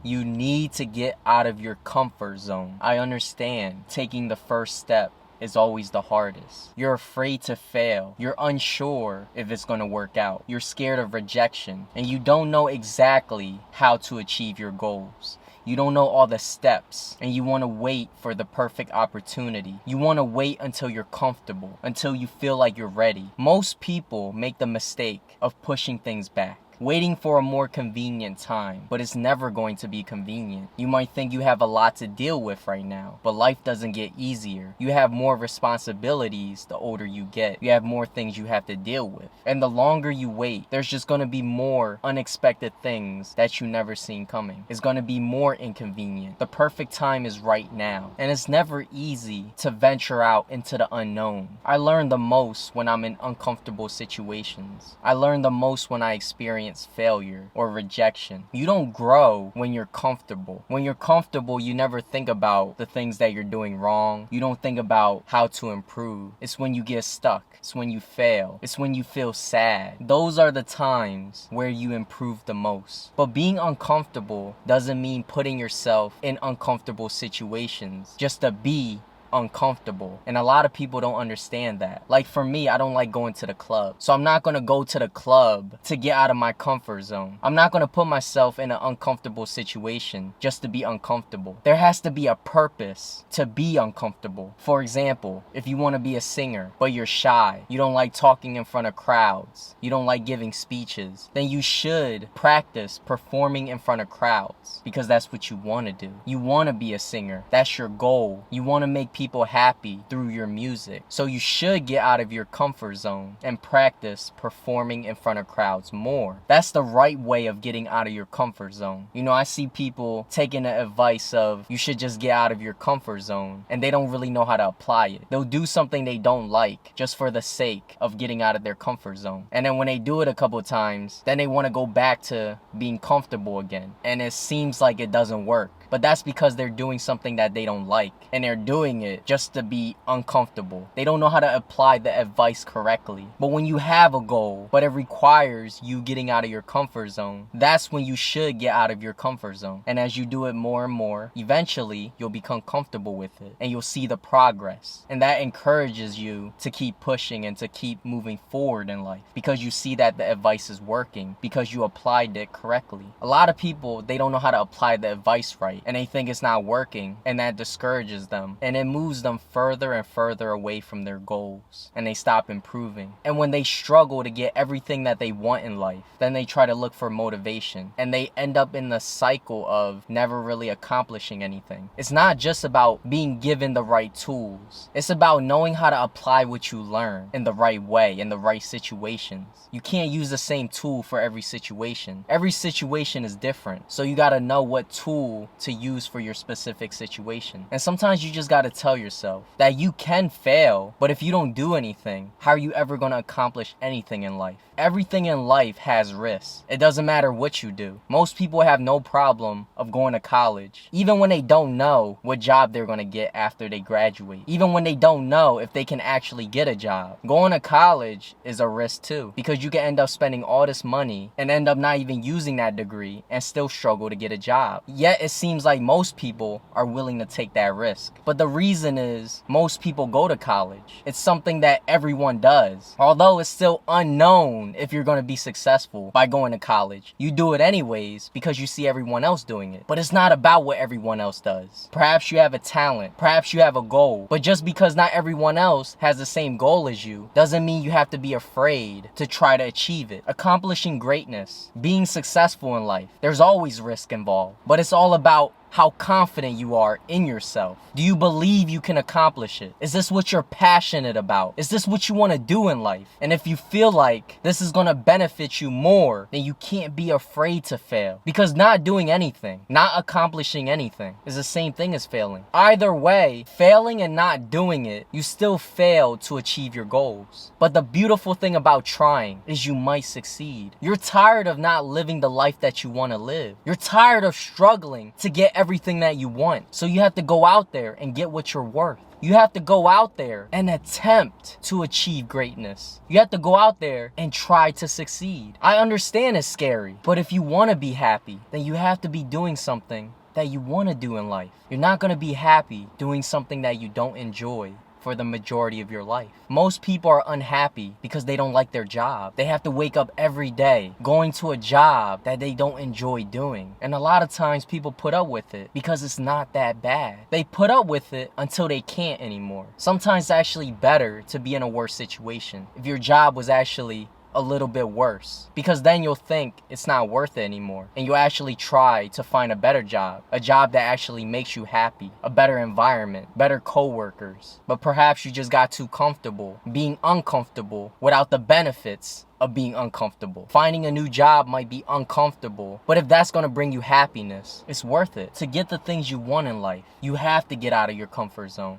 You need to get out of your comfort zone. I understand taking the first step is always the hardest. You're afraid to fail. You're unsure if it's going to work out. You're scared of rejection, and you don't know exactly how to achieve your goals. You don't know all the steps, and you want to wait for the perfect opportunity. You want to wait until you're comfortable, until you feel like you're ready. Most people make the mistake of pushing things back, waiting for a more convenient time, but it's never going to be convenient. You might think you have a lot to deal with right now, but life doesn't get easier. You have more responsibilities the older you get. You have more things you have to deal with. And the longer you wait, there's just going to be more unexpected things that you never seen coming. It's going to be more inconvenient. The perfect time is right now. And it's never easy to venture out into the unknown. I learn the most when I'm in uncomfortable situations. I learn the most when I experience failure or rejection. You don't grow when you're comfortable. When you're comfortable, you never think about the things that you're doing wrong. You don't think about how to improve. It's when you get stuck. It's when you fail. It's when you feel sad. Those are the times where you improve the most. But being uncomfortable doesn't mean putting yourself in uncomfortable situations just to be uncomfortable. And a lot of people don't understand that. Like for me, I don't like going to the club. So I'm not going to go to the club to get out of my comfort zone. I'm not going to put myself in an uncomfortable situation just to be uncomfortable. There has to be a purpose to be uncomfortable. For example, if you want to be a singer, but you're shy, you don't like talking in front of crowds, you don't like giving speeches, then you should practice performing in front of crowds because that's what you want to do. You want to be a singer. That's your goal. You want to make people happy through your music. So you should get out of your comfort zone and practice performing in front of crowds more. That's the right way of getting out of your comfort zone. You know, I see people taking the advice of you should just get out of your comfort zone, and they don't really know how to apply it. They'll do something they don't like just for the sake of getting out of their comfort zone. And then when they do it a couple times, then they want to go back to being comfortable again. And it seems like it doesn't work. But that's because they're doing something that they don't like, and they're doing it just to be uncomfortable. They don't know how to apply the advice correctly. But when you have a goal, but it requires you getting out of your comfort zone, that's when you should get out of your comfort zone. And as you do it more and more, eventually you'll become comfortable with it, and you'll see the progress. And that encourages you to keep pushing and to keep moving forward in life, because you see that the advice is working, because you applied it correctly. A lot of people, they don't know how to apply the advice right, and they think it's not working, and that discourages them, and it moves them further and further away from their goals, and they stop improving. And when they struggle to get everything that they want in life, then they try to look for motivation, and they end up in the cycle of never really accomplishing anything. It's not just about being given the right tools. It's about knowing how to apply what you learn in the right way, in the right situations. You can't use the same tool for every situation. Every situation is different, so you gotta know what tool to use for your specific situation. And sometimes you just gotta tell yourself that you can fail, but if you don't do anything, how are you ever gonna accomplish anything in life? Everything in life has risks. It doesn't matter what you do. Most people have no problem of going to college, even when they don't know what job they're gonna get after they graduate. Even when they don't know if they can actually get a job. Going to college is a risk too, because you can end up spending all this money and end up not even using that degree and still struggle to get a job. Yet it seems like most people are willing to take that risk. But the reason is most people go to college. It's something that everyone does. Although it's still unknown if you're going to be successful by going to college. You do it anyways because you see everyone else doing it. But it's not about what everyone else does. Perhaps you have a talent. Perhaps you have a goal. But just because not everyone else has the same goal as you doesn't mean you have to be afraid to try to achieve it. Accomplishing greatness, being successful in life, there's always risk involved. But it's all about how confident you are in yourself. Do you believe you can accomplish it? Is this what you're passionate about? Is this what you want to do in life? And if you feel like this is going to benefit you more, then you can't be afraid to fail. Because not doing anything, not accomplishing anything is the same thing as failing. Either way, failing and not doing it, you still fail to achieve your goals. But the beautiful thing about trying is you might succeed. You're tired of not living the life that you want to live. You're tired of struggling to get everything that you want. So you have to go out there and get what you're worth. You have to go out there and attempt to achieve greatness. You have to go out there and try to succeed. I understand it's scary, but if you want to be happy, then you have to be doing something that you want to do in life. You're not going to be happy doing something that you don't enjoy for the majority of your life. Most people are unhappy because they don't like their job. They have to wake up every day going to a job that they don't enjoy doing. And a lot of times people put up with it because it's not that bad. They put up with it until they can't anymore. Sometimes it's actually better to be in a worse situation if your job was actually a little bit worse, because then you'll think it's not worth it anymore and you'll actually try to find a better job, a job that actually makes you happy, a better environment, better coworkers. But perhaps you just got too comfortable being uncomfortable without the benefits of being uncomfortable. Finding a new job might be uncomfortable, but if that's going to bring you happiness, it's worth it. To get the things you want in life, you have to get out of your comfort zone.